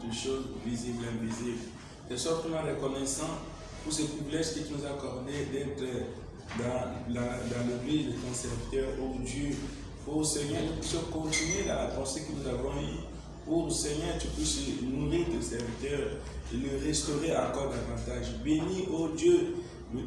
toutes choses visibles et invisibles. De sorte que nous sommes reconnaissants pour ce privilège que tu nous as accordé d'être dans l'église de ton serviteur, oh Dieu. Oh Seigneur, nous puissions continuer dans la pensée que nous avons eue. Oh Seigneur, tu puisses nourrir tes serviteurs et le restaurer encore davantage. Bénis, oh Dieu,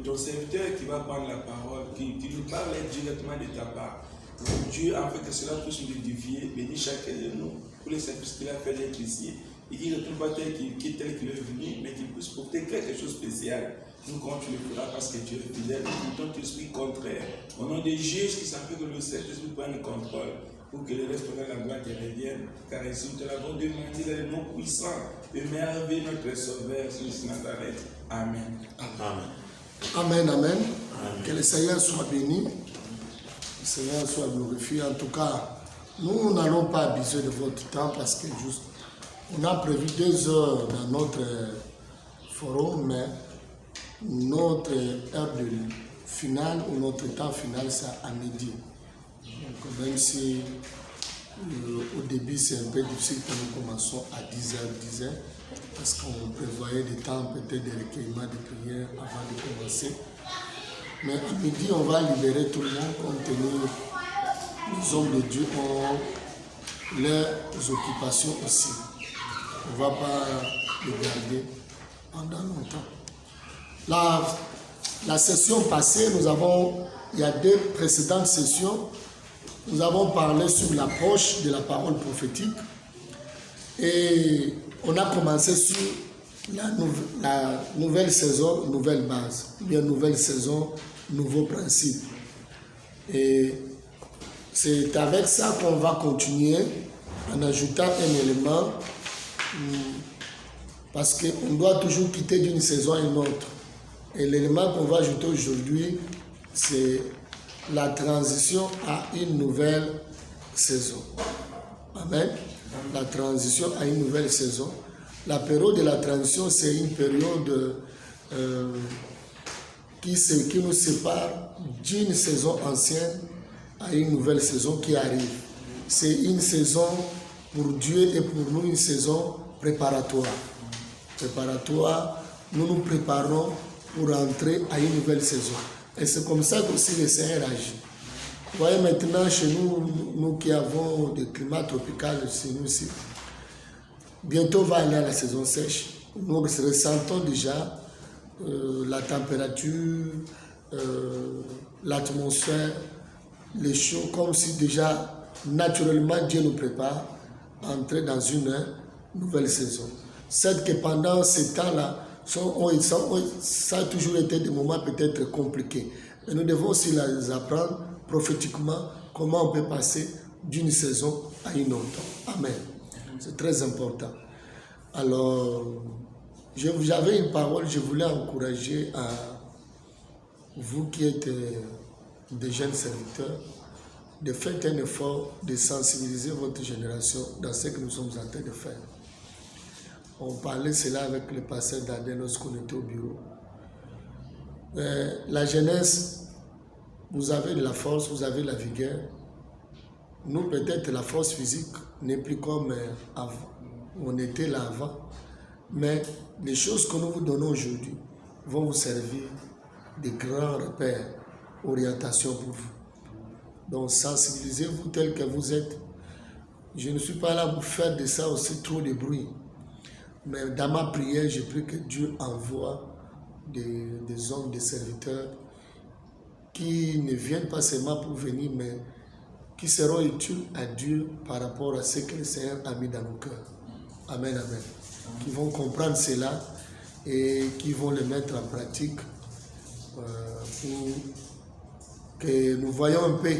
ton serviteur qui va prendre la parole, qui nous parle directement de ta part. Oh Dieu, afin que cela puisse nous édifier, bénis chacun de nous pour les services qu'il a fait d'être ici. Et qu'il ne retourne pas tel qu'il est venu, mais qu'il puisse porter quelque chose de spécial. Nous, quand tu le feras, parce que tu es fidèle, nous quittons tout esprit contraire. Au nom de Jésus, qui s'en fait que le Saint-Esprit prenne le contrôle, pour que le reste de la gloire te revienne. Car ainsi, nous te l'avons demandé dans le nom puissant de merveille notre Sauveur, Jésus Nazareth. Amen. Amen. Amen, amen. Que le Seigneur soit béni. Le Seigneur soit glorifié. En tout cas, nous n'allons pas abuser de votre temps parce que juste, on a prévu 2 heures dans notre forum, mais notre heure de finale ou notre temps final, c'est à midi. Donc, même si au début c'est un peu difficile que nous commençons à 10h, parce qu'on prévoyait des temps peut-être de recueillement de prières avant de commencer. Mais à midi, on va libérer tout le monde compte tenu les hommes de Dieu ont leurs occupations aussi. On ne va pas les garder pendant longtemps. La session passée, il y a 2 précédentes sessions, nous avons parlé sur l'approche de la parole prophétique et on a commencé sur la nouvelle saison, nouvelle base, ou bien nouvelle saison, nouveau principe. Et c'est avec ça qu'on va continuer en ajoutant un élément parce qu'on doit toujours quitter d'une saison à une autre. Et l'élément qu'on va ajouter aujourd'hui, c'est la transition à une nouvelle saison. Amen. La transition à une nouvelle saison. La période de la transition, c'est une période qui nous sépare d'une saison ancienne à une nouvelle saison qui arrive. C'est une saison pour Dieu et pour nous une saison préparatoire. Nous nous préparons pour entrer à une nouvelle saison. Et c'est comme ça que aussi le Seigneur agit. Vous voyez maintenant chez nous, nous qui avons des climats tropicaux chez nous ici, bientôt on va aller à la saison sèche. Nous ressentons déjà la température, l'atmosphère, les chaud, comme si déjà naturellement Dieu nous prépare à entrer dans une nouvelle saison. C'est que pendant ces temps-là, ça a toujours été des moments peut-être compliqués. Mais nous devons aussi les apprendre prophétiquement comment on peut passer d'une saison à une autre. Amen. C'est très important. Alors, j'avais une parole, je voulais encourager à vous qui êtes des jeunes serviteurs, de faire un effort de sensibiliser votre génération dans ce que nous sommes en train de faire. On parlait cela avec le pasteur d'Adèle lorsqu'on était au bureau. La jeunesse, vous avez de la force, vous avez de la vigueur. Nous, peut-être, la force physique n'est plus comme on était là avant. Mais les choses que nous vous donnons aujourd'hui vont vous servir de grands repères, orientations pour vous. Donc, sensibilisez-vous tel que vous êtes. Je ne suis pas là pour faire de ça aussi trop de bruit. Mais dans ma prière, j'ai pris que Dieu envoie des hommes, des serviteurs qui ne viennent pas seulement pour venir, mais qui seront utiles à Dieu par rapport à ce que le Seigneur a mis dans nos cœurs. Amen, amen. Qui vont comprendre cela et qui vont le mettre en pratique pour que nous voyons un peu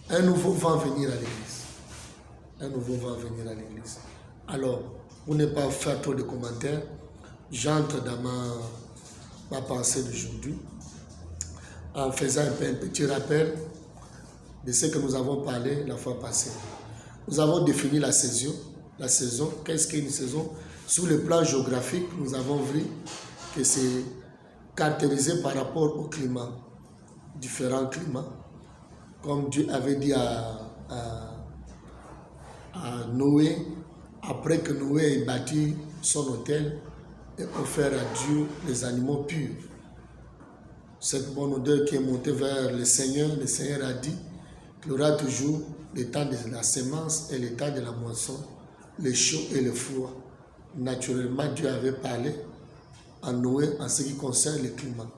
un nouveau vent venir à l'église. Un nouveau vent venir à l'église. Alors, pour ne pas faire trop de commentaires, j'entre dans ma pensée d'aujourd'hui en faisant un petit rappel de ce que nous avons parlé la fois passée. Nous avons défini la saison. La saison, qu'est-ce qu'une saison? Sur le plan géographique, nous avons vu que c'est caractérisé par rapport au climat, différents climats. Comme Dieu avait dit à Noé, après que Noé ait bâti son autel et offert à Dieu les animaux purs. Cette bonne odeur qui est montée vers le Seigneur a dit qu'il y aura toujours le temps de la semence et le temps de la moisson, le chaud et le froid. Naturellement, Dieu avait parlé à Noé en ce qui concerne le climat.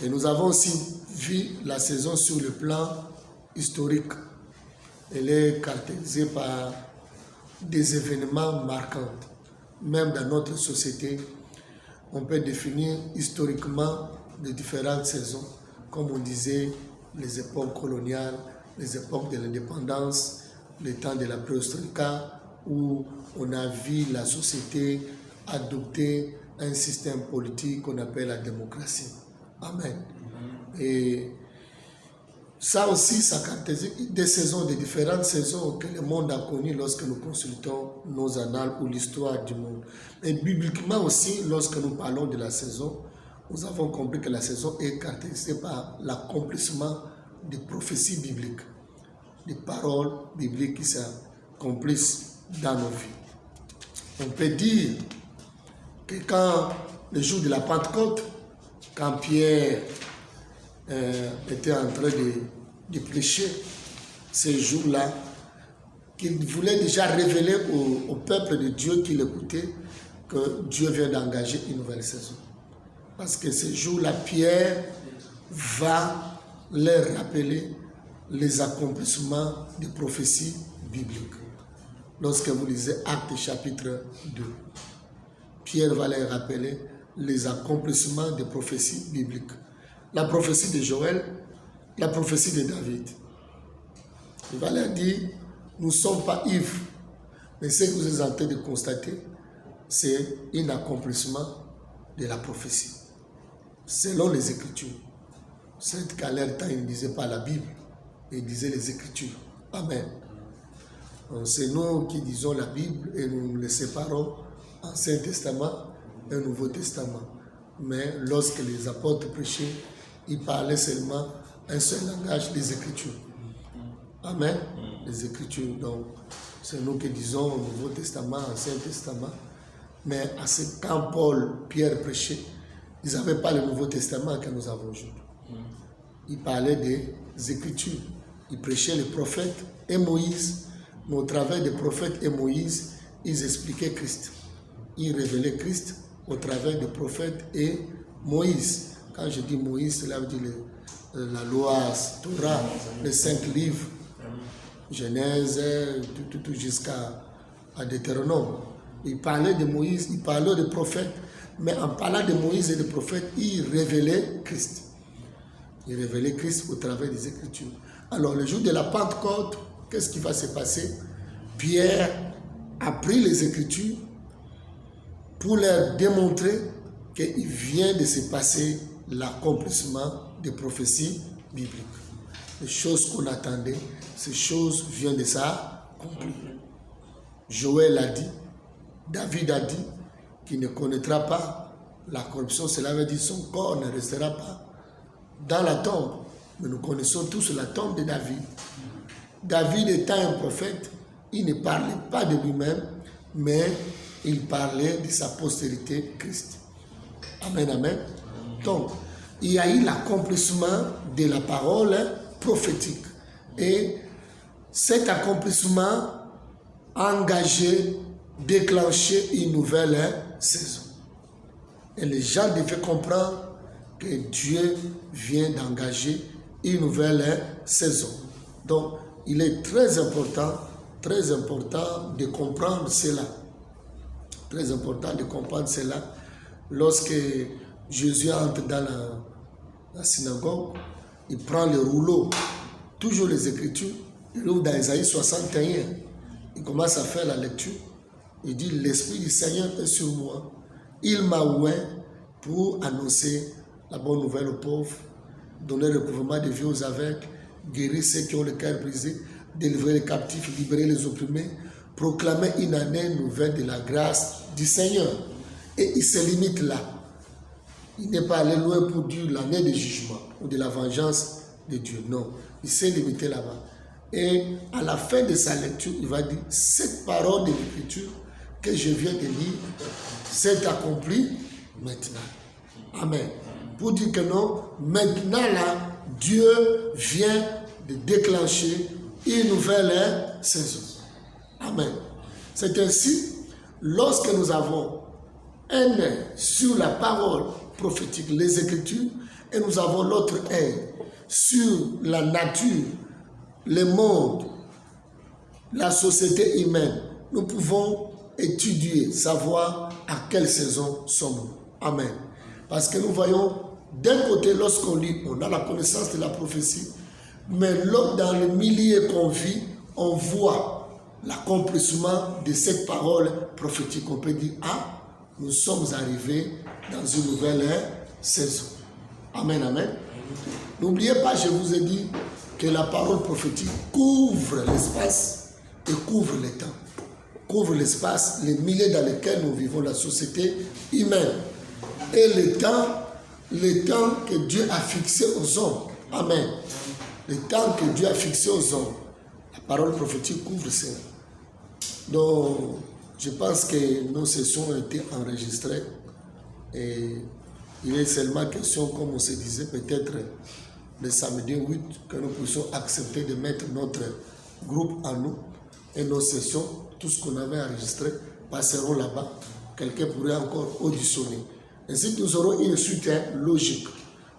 Et nous avons aussi vu la saison sur le plan historique. Elle est caractérisée par des événements marquants. Même dans notre société, on peut définir historiquement les différentes saisons, comme on disait, les époques coloniales, les époques de l'indépendance, le temps de la perestroïka, où on a vu la société adopter un système politique qu'on appelle la démocratie. Amen. Et ça aussi, ça caractérise des saisons, des différentes saisons que le monde a connues lorsque nous consultons nos annales ou l'histoire du monde. Et bibliquement aussi, lorsque nous parlons de la saison, nous avons compris que la saison est caractérisée par l'accomplissement des prophéties bibliques, des paroles bibliques qui s'accomplissent dans nos vies. On peut dire que quand le jour de la Pentecôte, quand Pierre était en train de prêcher, ce jour-là, qu'il voulait déjà révéler au peuple de Dieu qui l'écoutait que Dieu vient d'engager une nouvelle saison. Parce que ce jour-là, Pierre va leur rappeler les accomplissements des prophéties bibliques. Lorsque vous lisez Actes chapitre 2, Pierre va leur rappeler les accomplissements des prophéties bibliques. La prophétie de Joël, la prophétie de David. Il va leur dire, nous ne sommes pas ivres, mais ce que vous êtes en train de constater, c'est un accomplissement de la prophétie, selon les Écritures. C'est qu'à leur temps, ils ne disaient pas la Bible, ils disaient les Écritures. Amen. C'est nous qui disons la Bible et nous les séparons, Ancien Testament et Nouveau Testament. Mais lorsque les apôtres prêchaient, ils parlaient seulement un seul langage, les Écritures. Amen. Les Écritures. Donc, c'est nous qui disons Nouveau Testament, Ancien Testament. Mais quand Pierre prêchait, ils n'avaient pas le Nouveau Testament que nous avons aujourd'hui. Ils parlaient des Écritures. Ils prêchaient les prophètes et Moïse. Mais au travers des prophètes et Moïse, ils expliquaient Christ. Ils révélaient Christ au travers des prophètes et Moïse. Quand je dis Moïse, cela veut dire la loi, Torah, les 5 livres, Genèse, tout jusqu'à Deutéronome. Il parlait de Moïse, il parlait des prophètes, mais en parlant de Moïse et des prophètes, il révélait Christ. Il révélait Christ au travers des Écritures. Alors, le jour de la Pentecôte, qu'est-ce qui va se passer? Pierre a pris les Écritures pour leur démontrer qu'il vient de se passer l'accomplissement des prophéties bibliques. Les choses qu'on attendait, ces choses viennent de s'accomplir. Joël a dit, David a dit qu'il ne connaîtra pas la corruption. Cela veut dire que son corps ne restera pas dans la tombe. Mais nous connaissons tous la tombe de David. David étant un prophète, il ne parlait pas de lui-même, mais il parlait de sa postérité Christ. Amen, amen. Donc, il y a eu l'accomplissement de la parole prophétique. Et cet accomplissement a engagé, déclenché une nouvelle saison. Et les gens devaient comprendre que Dieu vient d'engager une nouvelle saison. Donc, il est très important de comprendre cela. Très important de comprendre cela. Lorsque Jésus entre dans la synagogue, il prend le rouleau, toujours les Écritures, il ouvre dans Isaïe 61, il commence à faire la lecture, il dit, l'Esprit du Seigneur est sur moi, il m'a oint pour annoncer la bonne nouvelle aux pauvres, donner le recouvrement des vieux aux aveugles, guérir ceux qui ont le cœur brisé, délivrer les captifs, libérer les opprimés, proclamer une année nouvelle de la grâce du Seigneur. Et il se limite là. Il n'est pas allé loin pour dire l'année de jugement ou de la vengeance de Dieu. Non, il s'est limité là-bas. Et à la fin de sa lecture, il va dire, cette parole de l'Écriture que je viens de lire s'est accomplie maintenant. Amen. Pour dire que non, maintenant là, Dieu vient de déclencher une nouvelle saison. Amen. C'est ainsi, lorsque nous avons un œil sur la parole prophétique, les Écritures, et nous avons l'autre œil sur la nature, le monde, la société humaine, nous pouvons étudier, savoir à quelle saison sommes-nous. Amen. Parce que nous voyons, d'un côté, lorsqu'on lit, on a la connaissance de la prophétie, mais l'autre, dans le milieu qu'on vit, on voit l'accomplissement de cette parole prophétique. On peut dire, ah, nous sommes arrivés dans une nouvelle saison. Amen, amen. N'oubliez pas, je vous ai dit que la parole prophétique couvre l'espace et couvre le temps. Couvre l'espace, les milieux dans lesquels nous vivons, la société humaine. Et le temps que Dieu a fixé aux hommes. Amen. Le temps que Dieu a fixé aux hommes. La parole prophétique couvre cela. Donc, je pense que nos sessions ont été enregistrées. Et il est seulement question, comme on se disait, peut-être le samedi 8, que nous puissions accepter de mettre notre groupe à nous et nos sessions, tout ce qu'on avait enregistré, passeront là-bas. Quelqu'un pourrait encore auditionner. Ainsi, nous aurons une suite logique.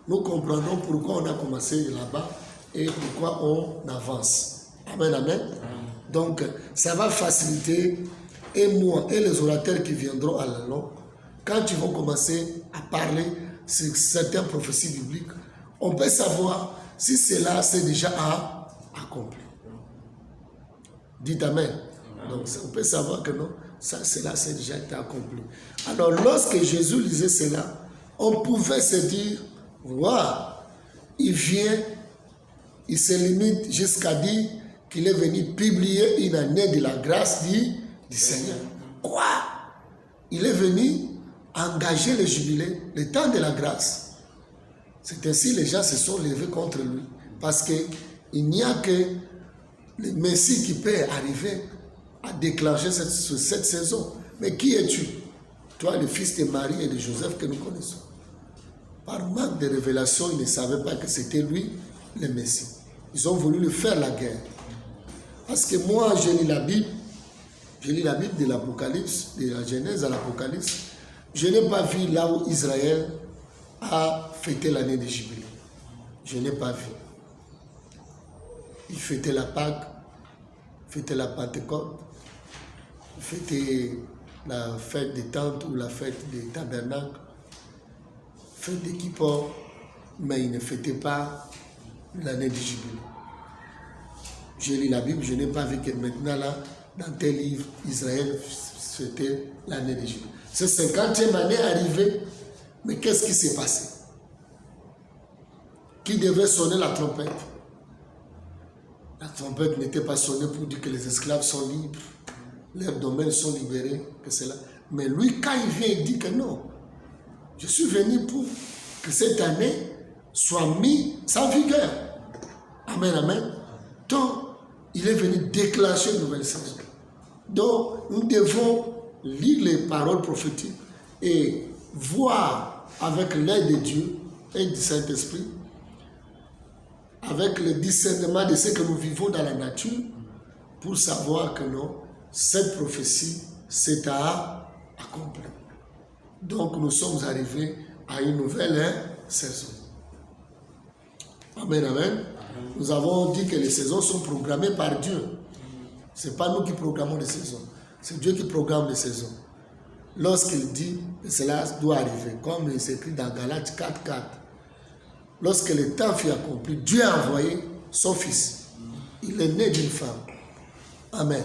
Nous comprendrons pourquoi on a commencé là-bas et pourquoi on avance. Amen, amen. Donc, ça va faciliter, et moi et les orateurs qui viendront à la longue, quand ils vont commencer à parler sur certaines prophéties bibliques, on peut savoir si cela c'est déjà accompli. Dites amen. Donc, on peut savoir que non, cela c'est déjà été accompli. Alors, lorsque Jésus lisait cela, on pouvait se dire, waouh, il vient, il se limite jusqu'à dire qu'il est venu publier une année de la grâce du Seigneur. Quoi? Il est venu engager le jubilé, le temps de la grâce. C'est ainsi les gens se sont levés contre lui. Parce qu'il n'y a que le Messie qui peut arriver à déclencher cette saison. Mais qui es-tu? Toi, le fils de Marie et de Joseph que nous connaissons. Par manque de révélation, ils ne savaient pas que c'était lui, le Messie. Ils ont voulu lui faire la guerre. Parce que moi, je lis la Bible de l'Apocalypse, de la Genèse à l'Apocalypse. Je n'ai pas vu là où Israël a fêté l'année de Jubilé. Je n'ai pas vu. Il fêtait la Pâque, fêtait la Pentecôte, fêtait la fête des tentes ou la fête des tabernacles, fête des Kippur, mais il ne fêtait pas l'année de Jubilé. Je lis la Bible, je n'ai pas vu que maintenant là, dans tel livre, Israël fêtait l'année de Jubilé. C'est 50e année arrivée, mais qu'est-ce qui s'est passé? Qui devait sonner la trompette? La trompette n'était pas sonnée pour dire que les esclaves sont libres, leurs domaines sont libérés, que c'est là. Mais lui, quand il vient, il dit que non. Je suis venu pour que cette année soit mise en vigueur. Amen, amen. Donc, il est venu déclencher une nouvelle saison. Donc, nous devons lire les paroles prophétiques et voir avec l'aide de Dieu et du Saint-Esprit, avec le discernement de ce que nous vivons dans la nature, pour savoir que non, cette prophétie s'est accomplie. Donc, nous sommes arrivés à une nouvelle saison. Amen, amen. Nous avons dit que les saisons sont programmées par Dieu. Ce n'est pas nous qui programmons les saisons. C'est Dieu qui programme les saisons. Lorsqu'il dit que cela doit arriver, comme il s'écrit dans Galates 4:4, lorsque le temps fut accompli, Dieu a envoyé son Fils. Il est né d'une femme. Amen.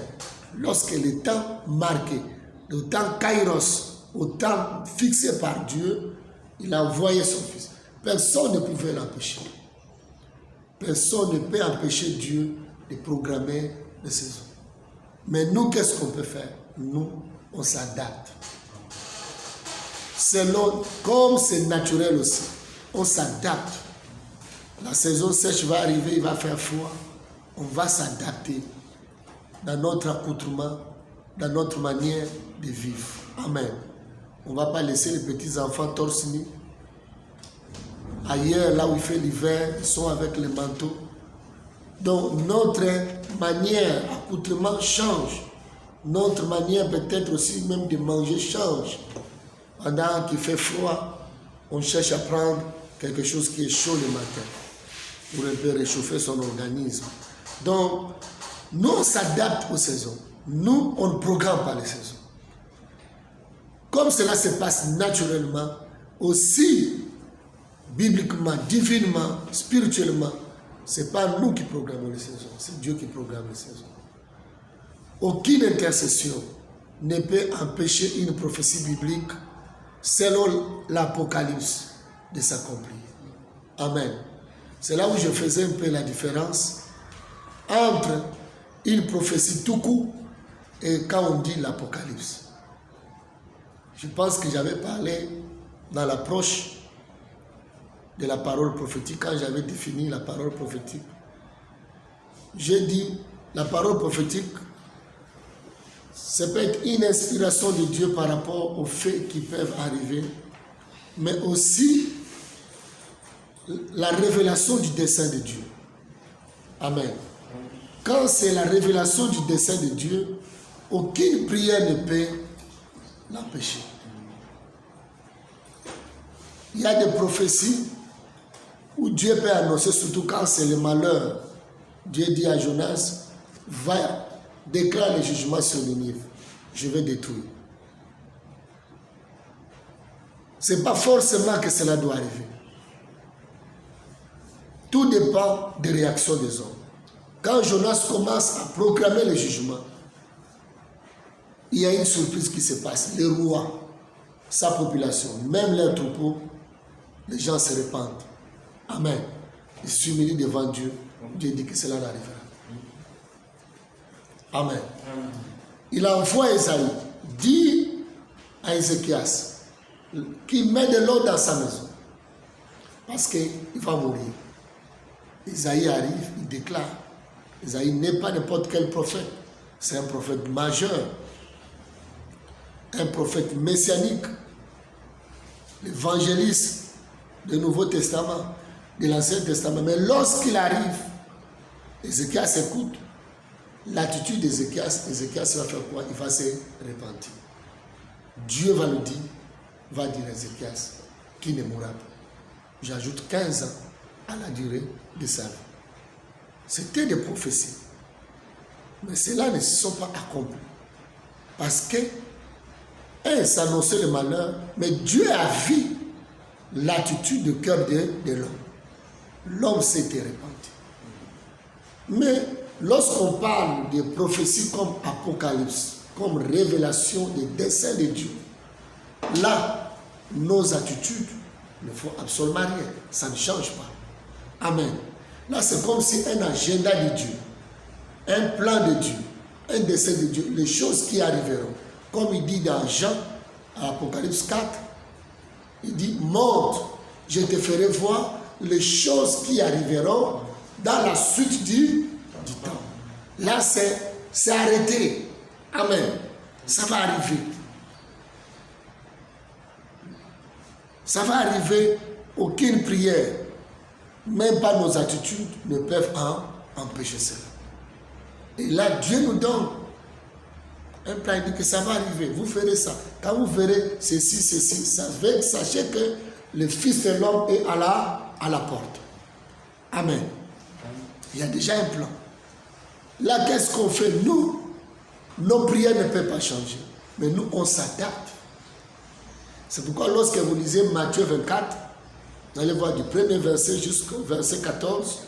Lorsque le temps marqué, le temps kairos, le temps fixé par Dieu, il a envoyé son Fils. Personne ne pouvait l'empêcher. Personne ne peut empêcher Dieu de programmer les saisons. Mais nous, qu'est-ce qu'on peut faire? Nous, on s'adapte. Selon, comme c'est naturel aussi, on s'adapte. La saison sèche va arriver, il va faire froid. on va s'adapter dans notre accoutrement, dans notre manière de vivre. Amen. On ne va pas laisser les petits enfants torse nu. Ailleurs, là où il fait l'hiver, ils sont avec les manteaux. Donc notre manière, accoutrement change. Notre manière peut-être aussi même de manger change. Pendant qu'il fait froid, on cherche à prendre quelque chose qui est chaud le matin pour un peu réchauffer son organisme. Donc, nous on s'adapte aux saisons. Nous, on ne programme pas les saisons. Comme cela se passe naturellement, aussi bibliquement, divinement, spirituellement, ce n'est pas nous qui programmons les saisons, c'est Dieu qui programme les saisons. Aucune intercession ne peut empêcher une prophétie biblique selon l'Apocalypse de s'accomplir. Amen. C'est là où je faisais un peu la différence entre une prophétie tout court et quand on dit l'Apocalypse. Je pense que j'avais parlé dans l'approche de la parole prophétique, quand j'avais défini la parole prophétique. J'ai dit, la parole prophétique, ça peut être une inspiration de Dieu par rapport aux faits qui peuvent arriver, mais aussi la révélation du dessein de Dieu. Amen. Quand c'est la révélation du dessein de Dieu, aucune prière ne peut l'empêcher. Il y a des prophéties où Dieu peut annoncer, surtout quand c'est le malheur. Dieu dit à Jonas, va déclarer le jugement sur Ninive. Je vais détruire. Ce n'est pas forcément que cela doit arriver. Tout dépend des réactions des hommes. Quand Jonas commence à proclamer le jugement, il y a une surprise qui se passe. Le roi, sa population, même leurs troupeaux, les gens se répandent. Amen. Ils s'humilient devant Dieu. Dieu dit que cela n'arrivera. Amen. Il envoie Esaïe, dit à Ézéchias, qu'il met de l'eau dans sa maison. Parce qu'il va mourir. Esaïe arrive, il déclare. Esaïe n'est pas n'importe quel prophète. C'est un prophète majeur. Un prophète messianique. L'évangéliste du Nouveau Testament, de l'Ancien Testament. Mais lorsqu'il arrive, Ézéchias écoute. L'attitude d'Ézéchias, Ézéchias va faire quoi? Il va se repentir. Dieu va le dire, va dire à Ézéchias qu'il ne mourra pas. J'ajoute 15 ans à la durée de sa vie. C'était des prophéties. Mais cela ne se sont pas accomplis. Parce que, s'annonçait le malheur, mais Dieu a vu l'attitude de cœur de l'homme. L'homme s'était repenti. Mais lorsqu'on parle de prophéties comme Apocalypse, comme révélation des desseins de Dieu, là, nos attitudes ne font absolument rien. Ça ne change pas. Amen. Là, c'est comme si un agenda de Dieu, un plan de Dieu, un dessein de Dieu, les choses qui arriveront. Comme il dit dans Jean, à Apocalypse 4, il dit, monte, je te ferai voir les choses qui arriveront dans la suite du temps. Là, c'est arrêté. Amen. Ça va arriver. Ça va arriver. Aucune prière, même pas nos attitudes, ne peuvent empêcher cela. Et là, Dieu nous donne un plan, il dit que ça va arriver. Vous ferez ça. Quand vous verrez ceci, sachez que le Fils de l'homme est à la porte. Amen. Il y a déjà un plan. Là, qu'est-ce qu'on fait? Nous, nos prières ne peuvent pas changer. Mais nous, on s'adapte. C'est pourquoi lorsque vous lisez Matthieu 24, vous allez voir du premier verset jusqu'au verset 14,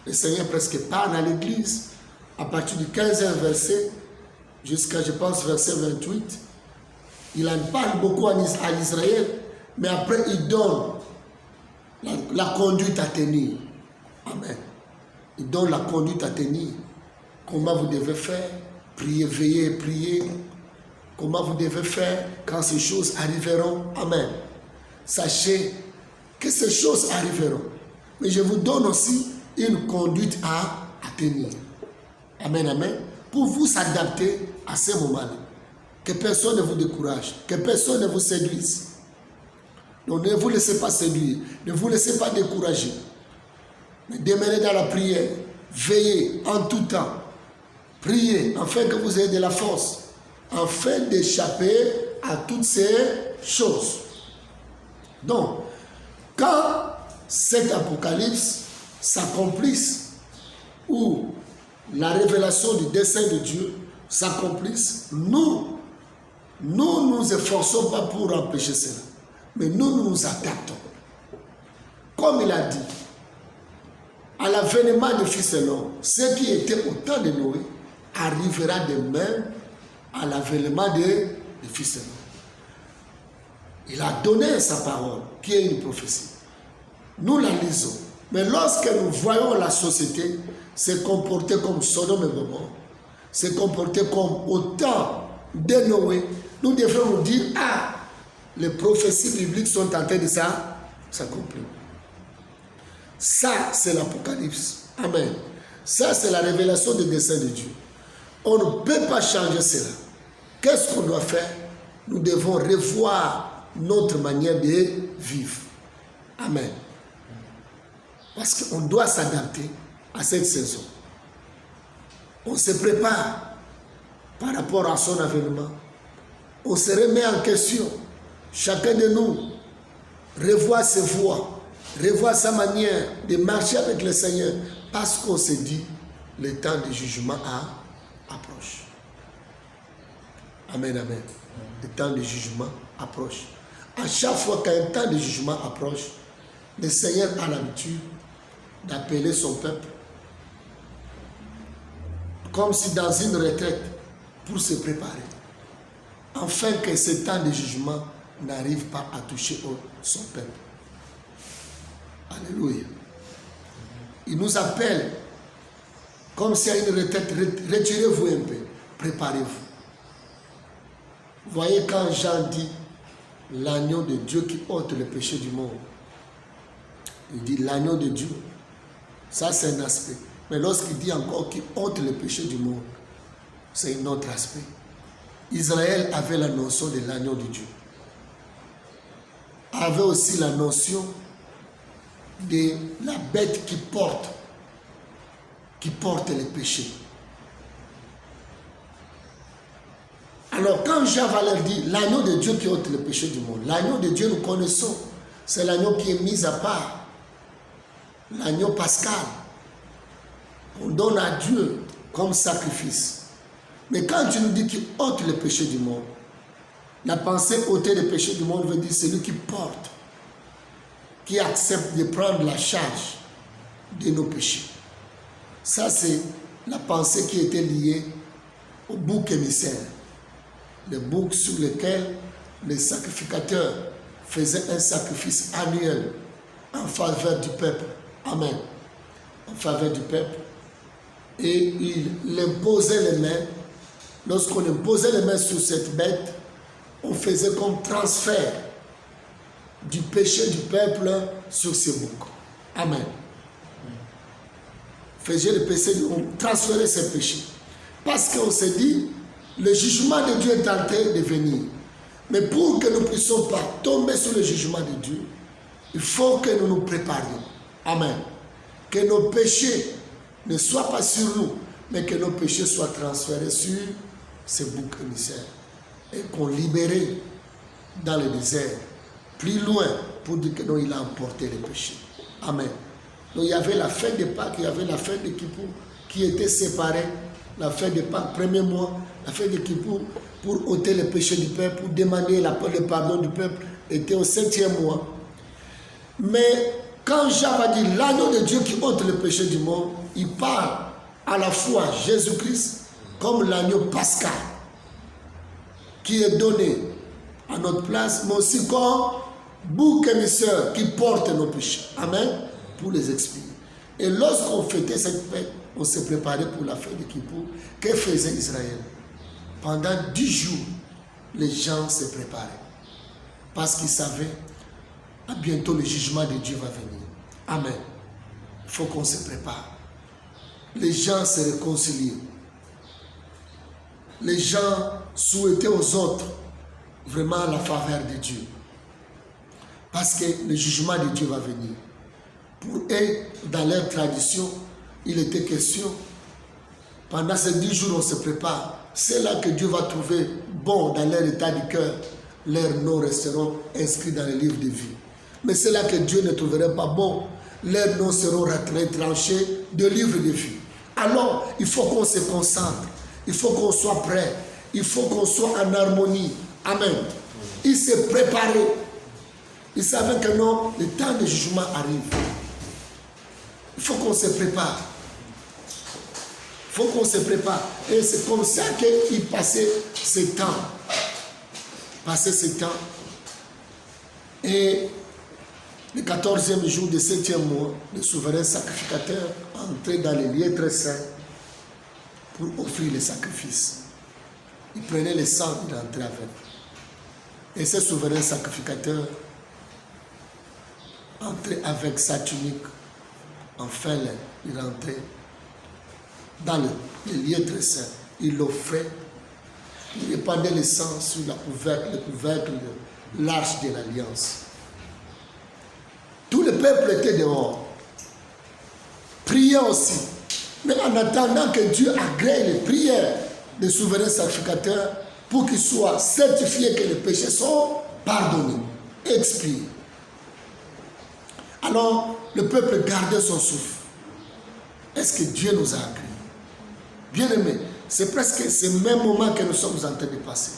le Seigneur presque parle à l'église. À partir du 15e verset jusqu'à, je pense, verset 28, il en parle beaucoup à l'Israël, mais après il donne la conduite à tenir. Amen. Il donne la conduite à tenir. Comment vous devez faire, prier, veiller, prier. Comment vous devez faire quand ces choses arriveront. Amen. Sachez que ces choses arriveront. Mais je vous donne aussi une conduite à tenir. Amen, amen. Pour vous adapter à ce moment-là. Que personne ne vous décourage. Que personne ne vous séduise. Donc ne vous laissez pas séduire. Ne vous laissez pas décourager. Mais demeurez dans la prière. Veillez en tout temps. Priez afin que vous ayez de la force. Afin d'échapper à toutes ces choses. Donc, quand cet apocalypse s'accomplisse, ou la révélation du dessein de Dieu s'accomplisse, nous nous efforçons pas pour empêcher cela, mais nous nous adaptons. Comme il a dit, à l'avènement du Fils de l'homme, ce qui était au temps de Noé arrivera de même à l'avènement du Fils de l'homme. Il a donné sa parole, qui est une prophétie. Nous la lisons. Mais lorsque nous voyons la société se comporter comme Sodome et Gomorrhe, se comporter comme au temps de Noé, nous devons nous dire, ah, les prophéties bibliques sont en train de s'accomplir. Ça, c'est l'Apocalypse. Amen. Ça, c'est la révélation du dessein de Dieu. On ne peut pas changer cela. Qu'est-ce qu'on doit faire? Nous devons revoir notre manière de vivre. Amen. Parce qu'on doit s'adapter à cette saison. On se prépare par rapport à son avènement. On se remet en question. Chacun de nous revoit ses voies, revoit sa manière de marcher avec le Seigneur, parce qu'on se dit, le temps du jugement approche. Amen, amen. Le temps du jugement approche. À chaque fois qu'un temps de jugement approche, le Seigneur a l'habitude d'appeler son peuple comme si dans une retraite pour se préparer, afin que ce temps de jugement n'arrive pas à toucher son peuple. Alléluia. Il nous appelle comme si à une retraite, retirez-vous un peu, préparez-vous. Voyez quand Jean dit l'agneau de Dieu qui ôte le péché du monde. Il dit l'agneau de Dieu. Ça, c'est un aspect. Mais lorsqu'il dit encore qu'il ôte le péché du monde, c'est un autre aspect. Israël avait la notion de l'agneau de Dieu. Avait aussi la notion de la bête qui porte les péchés. Alors quand Jean va leur dire l'agneau de Dieu qui ôte le péché du monde, l'agneau de Dieu nous connaissons, c'est l'agneau qui est mis à part, l'agneau pascal, qu'on donne à Dieu comme sacrifice. Mais quand tu nous dis qu'il ôte le péché du monde, la pensée ôter le péché du monde veut dire celui qui porte, qui accepte de prendre la charge de nos péchés. Ça, c'est la pensée qui était liée au bouc émissaire. Le bouc sur lequel les sacrificateurs faisaient un sacrifice annuel en faveur du peuple. Amen. En faveur du peuple. Et il imposait les mains. Lorsqu'on imposait les mains sur cette bête, on faisait comme transfert du péché du peuple sur ce bouc. Amen. Faisait le péché, on transférait ses péchés. Parce qu'on s'est dit, le jugement de Dieu est en train de venir. Mais pour que nous ne puissions pas tomber sur le jugement de Dieu, il faut que nous nous préparions. Amen. Que nos péchés ne soient pas sur nous, mais que nos péchés soient transférés sur ce bouc émissaire. Et qu'on libère dans le désert, plus loin, pour dire que non, il a emporté les péchés. Amen. Donc il y avait la fête de Pâques, il y avait la fête de Kippour qui étaient séparées. La fête de Pâques, premier mois, la fête de Kippour, pour ôter les péchés du peuple, pour demander le pardon du peuple, était au 7e mois. Mais quand Jean va dire l'agneau de Dieu qui ôte le péché du monde, il parle à la fois Jésus-Christ comme l'agneau pascal qui est donné à notre place, mais aussi comme bouc émisseur qui porte nos péchés. Amen. Pour les expier. Et lorsqu'on fêtait cette fête, on s'est préparé pour la fête de Kippour. Que faisait Israël? Pendant 10 jours, les gens se préparaient. Parce qu'ils savaient, à bientôt le jugement de Dieu va venir. Amen. Il faut qu'on se prépare. Les gens se réconcilient. les gens souhaitaient aux autres vraiment la faveur de Dieu. Parce que le jugement de Dieu va venir. Pour eux, dans leur tradition, il était question, pendant ces 10 jours, on se prépare. C'est là que Dieu va trouver bon dans leur état du cœur. Leurs noms resteront inscrits dans le livre de vie. Mais c'est là que Dieu ne trouverait pas bon. Leurs noms seront retranchés de livre de vie. Alors, il faut qu'on se concentre. Il faut qu'on soit prêt. Il faut qu'on soit en harmonie. Amen. Il s'est préparé. Il savait que non, le temps de jugement arrive. Il faut qu'on se prépare. Il faut qu'on se prépare. Et c'est comme ça qu'il passait ce temps. Passait ce temps. Et le 14e jour du 7e mois, le souverain sacrificateur entrait dans les lieux très saints pour offrir les sacrifices. Il prenait le sang, il entrait avec. Et ce souverain sacrificateur entrait avec sa tunique. Enfin, il rentrait dans les lieux très saints. Il l'offrait. Il répandait le sang sur le couvercle de l'arche de l'Alliance. Tout le peuple était dehors. Priait aussi. Mais en attendant que Dieu agrée les prières des souverains sacrificateurs pour qu'ils soient certifiés que les péchés sont pardonnés, expiés. Alors, le peuple gardait son souffle. Est-ce que Dieu nous a agréés? Bien aimés, c'est presque ce même moment que nous sommes en train de passer.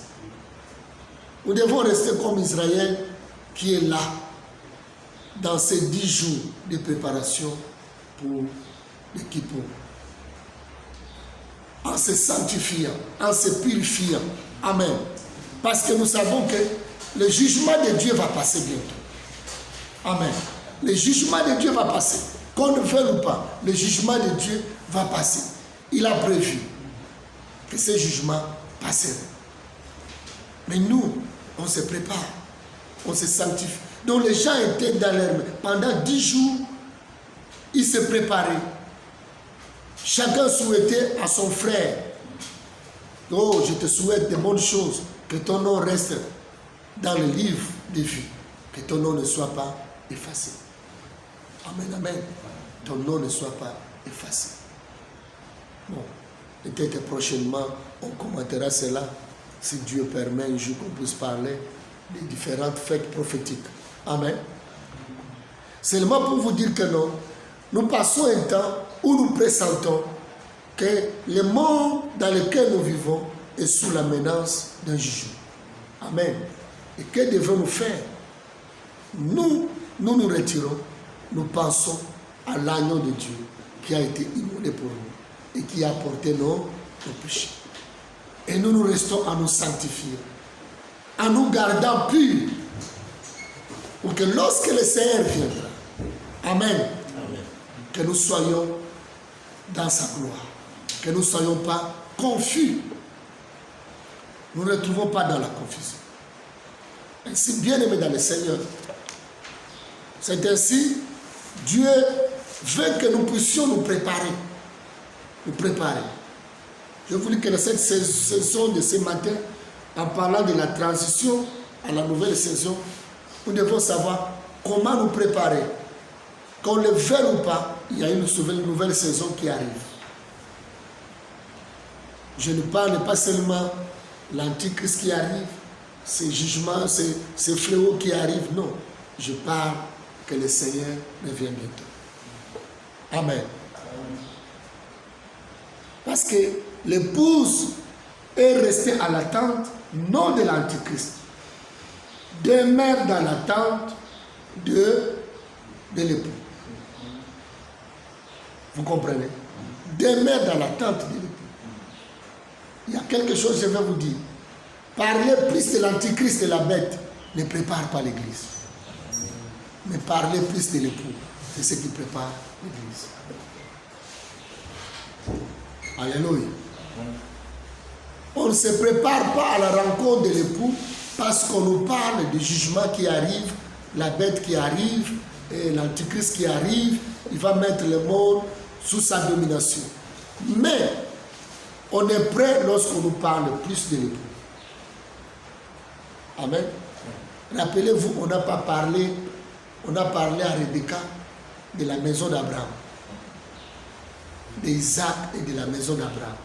Nous devons rester comme Israël qui est là dans ces 10 jours de préparation pour le Kippour. En se sanctifiant, en se purifiant. Amen. Parce que nous savons que le jugement de Dieu va passer bientôt. Amen. Le jugement de Dieu va passer. Qu'on le veuille ou pas, le jugement de Dieu va passer. Il a prévu que ce jugement passerait. Mais nous, on se prépare. On se sanctifie. Donc les gens étaient dans leur main. Pendant 10 jours, ils se préparaient. Chacun souhaitait à son frère. Oh, je te souhaite de bonnes choses. Que ton nom reste dans le livre de vie. Que ton nom ne soit pas effacé. Amen, amen. Ton nom ne soit pas effacé. Bon, peut-être prochainement, on commentera cela. Si Dieu permet un jour qu'on puisse parler des différentes fêtes prophétiques. Amen. Seulement pour vous dire que non, nous passons un temps où nous pressentons que le monde dans lequel nous vivons est sous la menace d'un jugement. Amen. Et que devons-nous faire? Nous nous retirons, nous pensons à l'agneau de Dieu qui a été immolé pour nous et qui a porté nos péchés. Et nous restons à nous sanctifier, à nous gardant purs, pour que lorsque le Seigneur viendra, Amen, Amen, que nous soyons dans sa gloire, que nous ne soyons pas confus. Nous ne retrouvons pas dans la confusion. Ainsi, bien aimé dans le Seigneur, c'est ainsi, Dieu veut que nous puissions nous préparer. Nous préparer. Je vous dis que dans cette saison de ce matin, en parlant de la transition à la nouvelle saison, nous devons savoir comment nous préparer. Qu'on le veuille ou pas, il y a une nouvelle saison qui arrive. Je ne parle pas seulement l'antichrist qui arrive, ces jugements, ces fléaux qui arrivent, non. Je parle que le Seigneur revient bientôt. Amen. Parce que l'épouse est restée à l'attente, non de l'antichrist. Demeure dans l'attente de l'époux. Vous comprenez? Demeure dans l'attente de l'époux. Il y a quelque chose, je vais vous dire. Parler plus de l'antichrist et de la bête ne prépare pas l'église. Mais parler plus de l'époux, c'est ce qui prépare l'église. Alléluia. On ne se prépare pas à la rencontre de l'époux parce qu'on nous parle du jugement qui arrive, la bête qui arrive, et l'antichrist qui arrive, il va mettre le monde sous sa domination. Mais On est prêt lorsqu'on nous parle plus de l'époux. Amen. Rappelez-vous, on a parlé à Rebecca de la maison d'Abraham, d'Isaac et de la maison d'Abraham.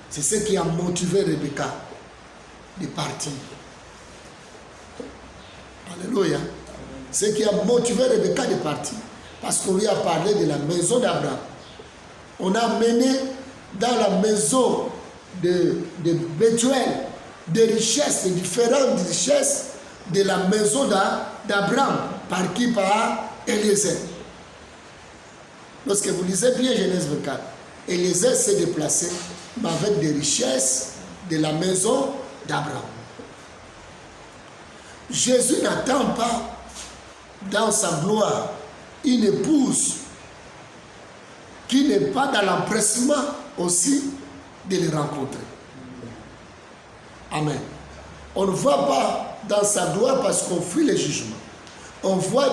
C'est ce qui a motivé Rebecca de partir. Alléluia. Ce qui a motivé Rebecca de partir. Parce qu'on lui a parlé de la maison d'Abraham. On a mené dans la maison de Bethuel des richesses, des différentes richesses de la maison d'Abraham. Par qui? Par Eliezer. Lorsque vous lisez bien Genèse 24, Eliezer s'est déplacé avec des richesses de la maison d'Abraham. Jésus n'attend pas dans sa gloire une épouse qui n'est pas dans l'empressement aussi de les rencontrer. Amen. On ne voit pas dans sa gloire parce qu'on fuit le jugement. On va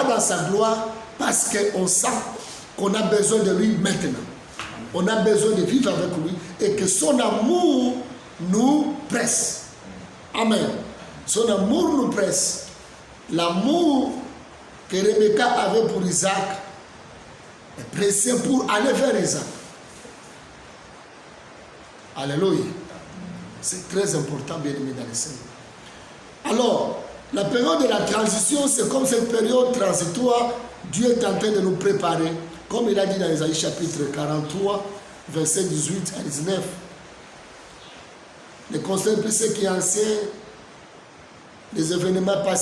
dans sa gloire parce qu'on sent qu'on a besoin de lui maintenant. On a besoin de vivre avec lui et que son amour nous presse. Amen. Son amour nous presse. L'amour que Rebecca avait pour Isaac est pressé pour aller vers Isaac. Alléluia. C'est très important, bien aimé dans le Seigneur. Alors, la période de la transition, c'est comme cette période transitoire. Dieu est en train de nous préparer, comme il a dit dans Isaïe chapitre 43, versets 18 à 19. Ne considérez plus ce qui est ancien, les événements passés.